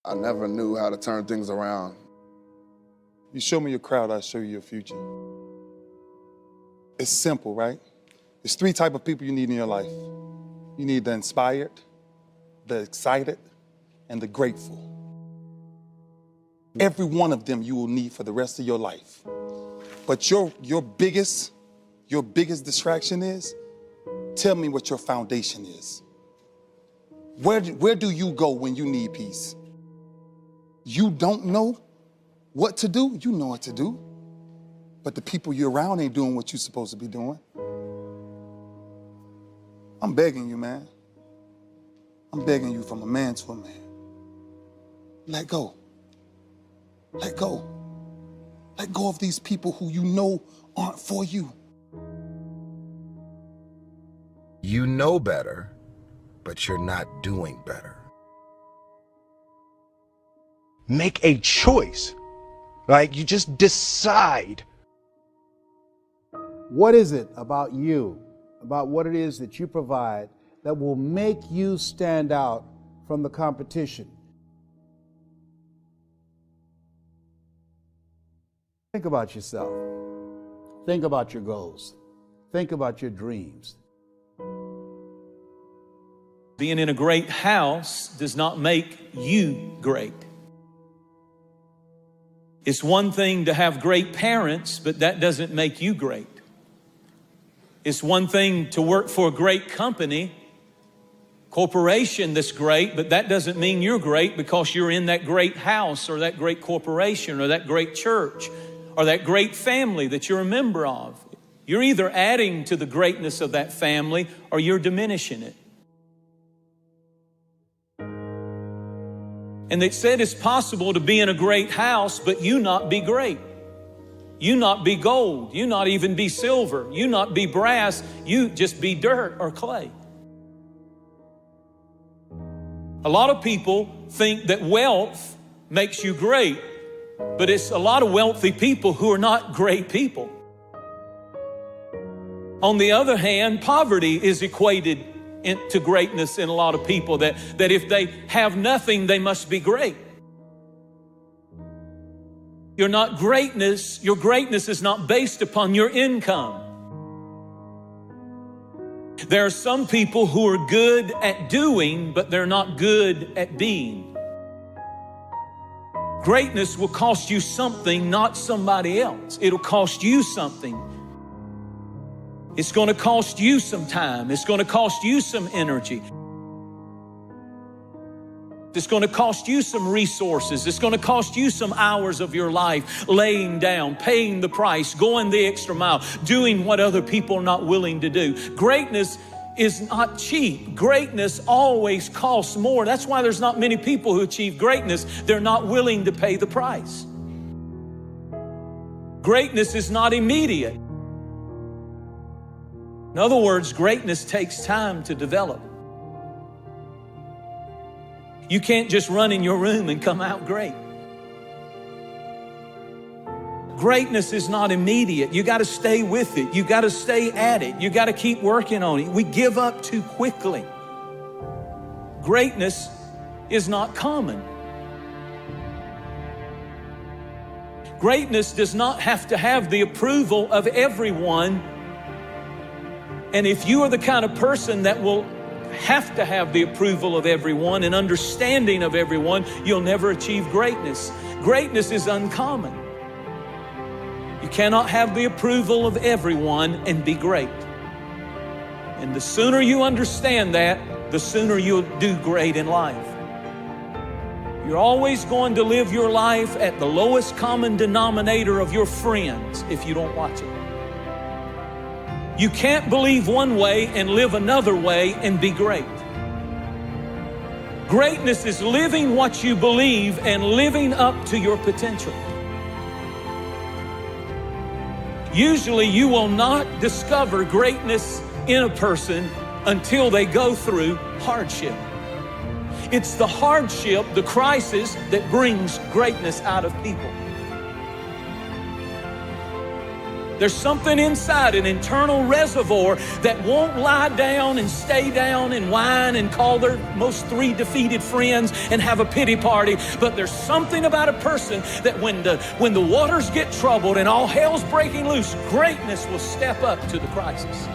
I never knew how to turn things around. You show me your crowd, I'll show you your future. It's simple, right? There's 3 types of people you need in your life. You need the inspired, the excited, and the grateful. Every one of them you will need for the rest of your life. But your biggest distraction is, tell me what your foundation is. Where do you go when you need peace? You don't know what to do? You know what to do. But the people you're around ain't doing what you're supposed to be doing. I'm begging you, man. I'm begging you from a man to a man. Let go. Let go. Let go of these people who you know aren't for you. You know better, but you're not doing better. Make a choice. Like, you just decide. What is it about you, about what it is that you provide, that will make you stand out from the competition? Think about yourself. Think about your goals. Think about your dreams. Being in a great house does not make you great. It's one thing to have great parents, but that doesn't make you great. It's one thing to work for a great company, corporation that's great, but that doesn't mean you're great because you're in that great house or that great corporation or that great church or that great family that you're a member of. You're either adding to the greatness of that family or you're diminishing it. And they said it's possible to be in a great house, but you not be great. You not be gold. You not even be silver. You not be brass. You just be dirt or clay. A lot of people think that wealth makes you great, but it's a lot of wealthy people who are not great people. On the other hand, poverty is equated to greatness in a lot of people, that if they have nothing, they must be great. Your greatness is not based upon your income. There are some people who are good at doing, but they're not good at being. Greatness will cost you something, not somebody else. It'll cost you something. It's going to cost you some time. It's going to cost you some energy. It's going to cost you some resources. It's going to cost you some hours of your life laying down, paying the price, going the extra mile, doing what other people are not willing to do. Greatness is not cheap. Greatness always costs more. That's why there's not many people who achieve greatness. They're not willing to pay the price. Greatness is not immediate. In other words, greatness takes time to develop. You can't just run in your room and come out great. Greatness is not immediate. You got to stay with it. You got to stay at it. You got to keep working on it. We give up too quickly. Greatness is not common. Greatness does not have to have the approval of everyone. And if you are the kind of person that will have to have the approval of everyone and understanding of everyone, you'll never achieve greatness. Greatness is uncommon. You cannot have the approval of everyone and be great. And the sooner you understand that, the sooner you'll do great in life. You're always going to live your life at the lowest common denominator of your friends if you don't watch it. You can't believe one way and live another way and be great. Greatness is living what you believe and living up to your potential. Usually you will not discover greatness in a person until they go through hardship. It's the hardship, the crisis, that brings greatness out of people. There's something inside, an internal reservoir that won't lie down and stay down and whine and call their most 3 defeated friends and have a pity party. But there's something about a person that when the waters get troubled and all hell's breaking loose, greatness will step up to the crisis.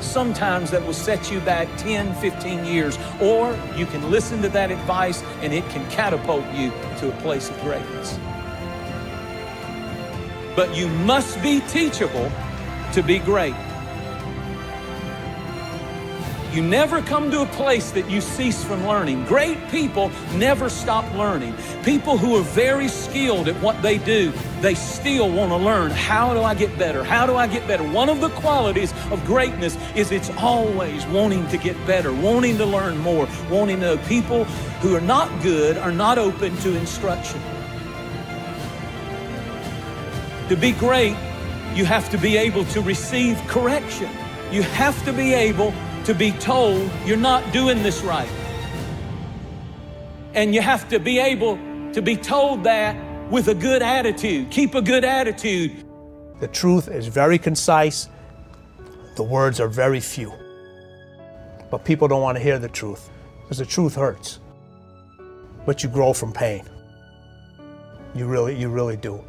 Sometimes that will set you back 10, 15 years, or you can listen to that advice and it can catapult you to a place of greatness. But you must be teachable to be great. You never come to a place that you cease from learning. Great people never stop learning. People who are very skilled at what they do, they still want to learn. How do I get better? How do I get better? One of the qualities of greatness is it's always wanting to get better, wanting to learn more, wanting to know. People who are not good are not open to instruction. To be great, you have to be able to receive correction. You have to be able to be told you're not doing this right. And you have to be able to be told that with a good attitude. Keep a good attitude. The truth is very concise. The words are very few. But people don't want to hear the truth because the truth hurts. But you grow from pain. You really do.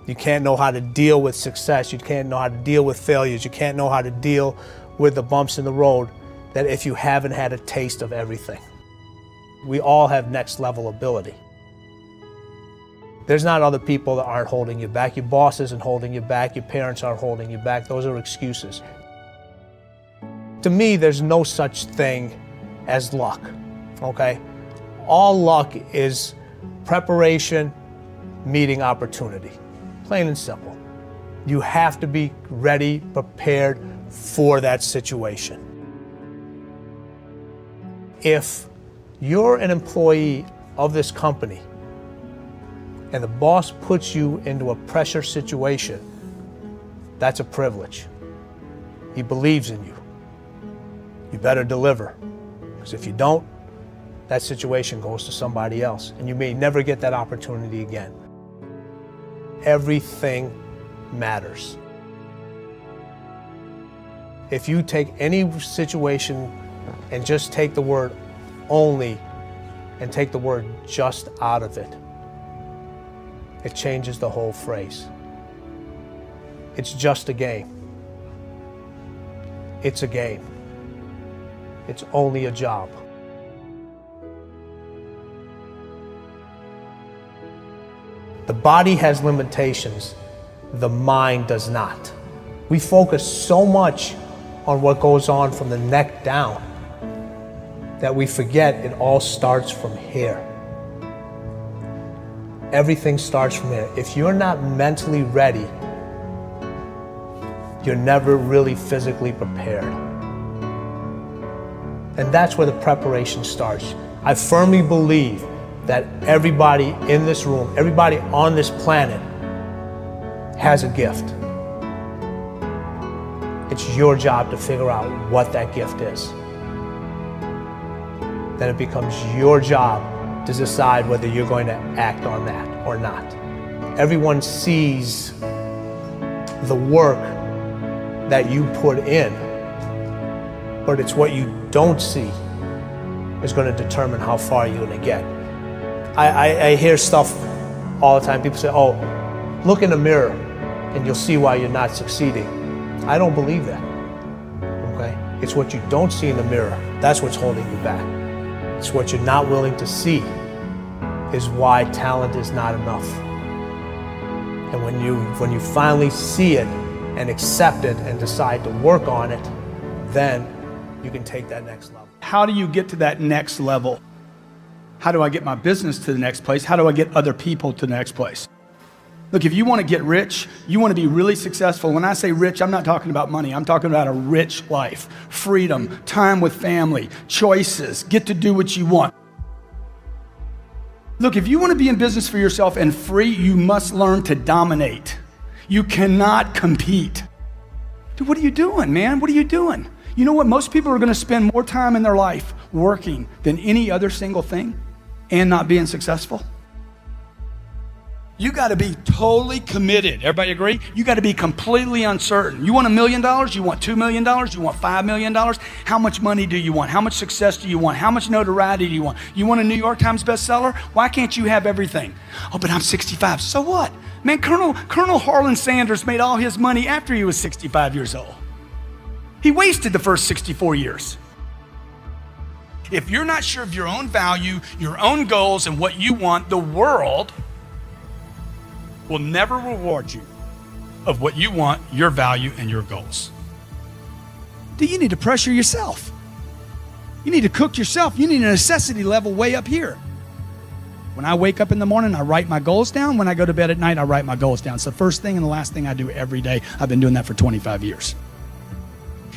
You can't know how to deal with success. You can't know how to deal with failures. You can't know how to deal with the bumps in the road that if you haven't had a taste of everything. We all have next level ability. There's not other people that aren't holding you back. Your boss isn't holding you back. Your parents aren't holding you back. Those are excuses. To me, there's no such thing as luck, okay? All luck is preparation meeting opportunity. Plain and simple. You have to be ready, prepared for that situation. If you're an employee of this company and the boss puts you into a pressure situation, that's a privilege. He believes in you. You better deliver, because if you don't, that situation goes to somebody else and you may never get that opportunity again. Everything matters. If you take any situation and just take the word only and take the word just out of it, it changes the whole phrase. It's just a game. It's a game. It's only a job. The body has limitations, the mind does not. We focus so much on what goes on from the neck down that we forget it all starts from here. Everything starts from here. If you're not mentally ready, you're never really physically prepared. And that's where the preparation starts. I firmly believe that everybody in this room, everybody on this planet has a gift. It's your job to figure out what that gift is. Then it becomes your job to decide whether you're going to act on that or not. Everyone sees the work that you put in, but it's what you don't see is going to determine how far you're going to get. I hear stuff all the time. People say, oh, look in the mirror and you'll see why you're not succeeding. I don't believe that, okay? It's what you don't see in the mirror. That's what's holding you back. It's what you're not willing to see is why talent is not enough. And when you finally see it and accept it and decide to work on it, then you can take that next level. How do you get to that next level? How do I get my business to the next place? How do I get other people to the next place? Look, if you want to get rich, you want to be really successful. When I say rich, I'm not talking about money. I'm talking about a rich life, freedom, time with family, choices, get to do what you want. Look, if you want to be in business for yourself and free, you must learn to dominate. You cannot compete. Dude, what are you doing, man? What are you doing? You know what? Most people are going to spend more time in their life working than any other single thing and not being successful. You got to be totally committed. Everybody agree? You got to be completely uncertain. You want $1 million? You want $2 million? You want $5 million? How much money do you want? How much success do you want? How much notoriety do you want? You want a New York Times bestseller? Why can't you have everything? Oh, but I'm 65. So what? Man, Colonel Harlan Sanders made all his money after he was 65 years old. He wasted the first 64 years. If you're not sure of your own value, your own goals, and what you want, the world will never reward you of what you want, your value, and your goals. Do you need to pressure yourself? You need to cook yourself. You need a necessity level way up here. When I wake up in the morning, I write my goals down. When I go to bed at night, I write my goals down. It's the first thing and the last thing I do every day. I've been doing that for 25 years.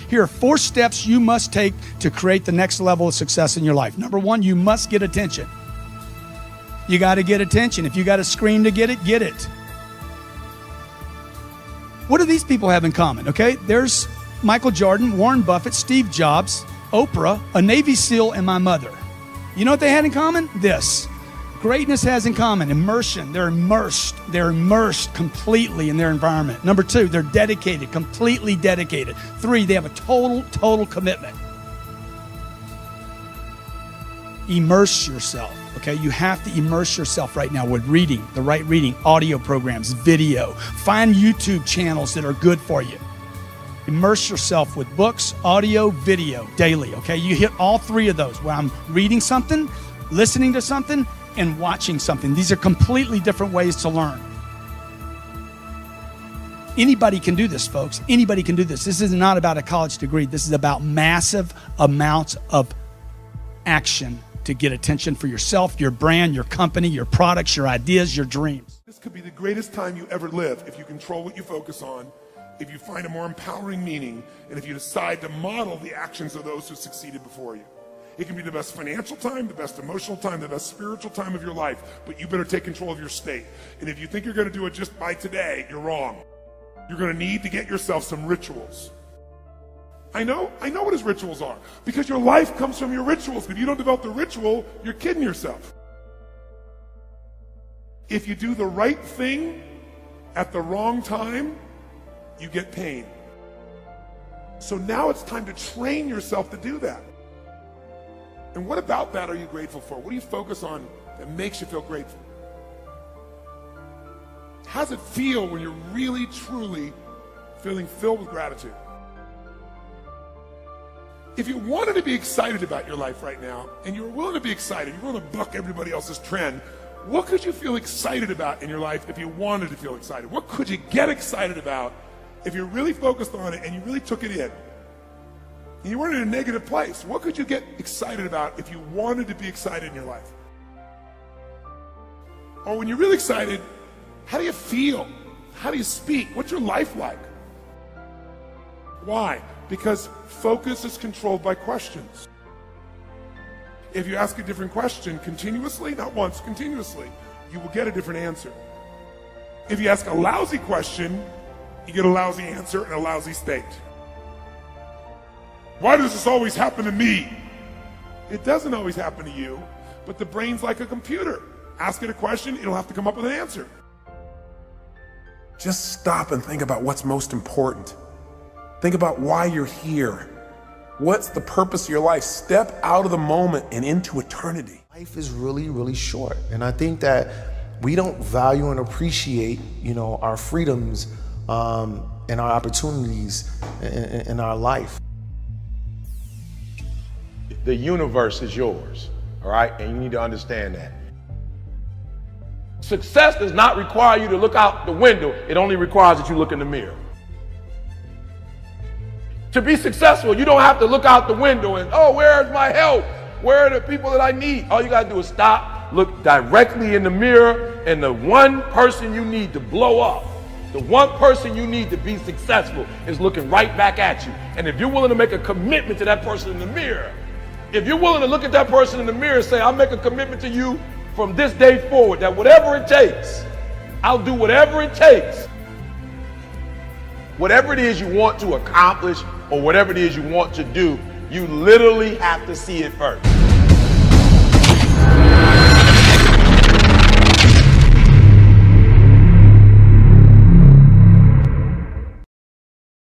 Here are 4 steps you must take to create the next level of success in your life. Number 1, you must get attention. You got to get attention. If you got to scream to get it, get it. What do these people have in common? Okay, there's Michael Jordan, Warren Buffett, Steve Jobs, Oprah, a Navy SEAL, and my mother. You know what they had in common? This. Greatness has in common immersion. They're immersed completely in their environment. Number 2, they're dedicated, completely dedicated. 3, they have a total commitment. Immerse yourself. Okay, you have to immerse yourself right now with reading, the right reading, audio programs, video. Find YouTube channels that are good for you. Immerse yourself with books, audio, video daily. Okay, you hit all 3 of those where I'm reading something, listening to something, and watching something. These are completely different ways to learn. Anybody can do this, folks. Anybody can do this. This is not about a college degree. This is about massive amounts of action to get attention for yourself, your brand, your company, your products, your ideas, your dreams. This could be the greatest time you ever live if you control what you focus on, if you find a more empowering meaning, and if you decide to model the actions of those who succeeded before you. It can be the best financial time, the best emotional time, the best spiritual time of your life, but you better take control of your state. And if you think you're going to do it just by today, you're wrong. You're going to need to get yourself some rituals. I know what his rituals are, because your life comes from your rituals. If you don't develop the ritual, you're kidding yourself. If you do the right thing at the wrong time, you get pain. So now it's time to train yourself to do that. And what about that are you grateful for? What do you focus on that makes you feel grateful? How does it feel when you're really, truly feeling filled with gratitude? If you wanted to be excited about your life right now, and you were willing to be excited, you're willing to buck everybody else's trend, what could you feel excited about in your life if you wanted to feel excited? What could you get excited about if you're really focused on it and you really took it in? And you weren't in a negative place. What could you get excited about if you wanted to be excited in your life? Or when you're really excited, how do you feel? How do you speak? What's your life like? Why? Because focus is controlled by questions. If you ask a different question continuously, not once, continuously, you will get a different answer. If you ask a lousy question, you get a lousy answer and a lousy state. Why does this always happen to me? It doesn't always happen to you, but the brain's like a computer. Ask it a question, it'll have to come up with an answer. Just stop and think about what's most important. Think about why you're here. What's the purpose of your life? Step out of the moment and into eternity. Life is really, really short. And I think that we don't value and appreciate, our freedoms and our opportunities in our life. The universe is yours, all right? And you need to understand that. Success does not require you to look out the window. It only requires that you look in the mirror. To be successful, you don't have to look out the window and, oh, where's my help? Where are the people that I need? All you gotta do is stop, look directly in the mirror, and the one person you need to blow up, the one person you need to be successful is looking right back at you. And if you're willing to make a commitment to that person in the mirror, if you're willing to look at that person in the mirror and say, I'll make a commitment to you from this day forward, that whatever it takes, I'll do whatever it takes. Whatever it is you want to accomplish or whatever it is you want to do, you literally have to see it first.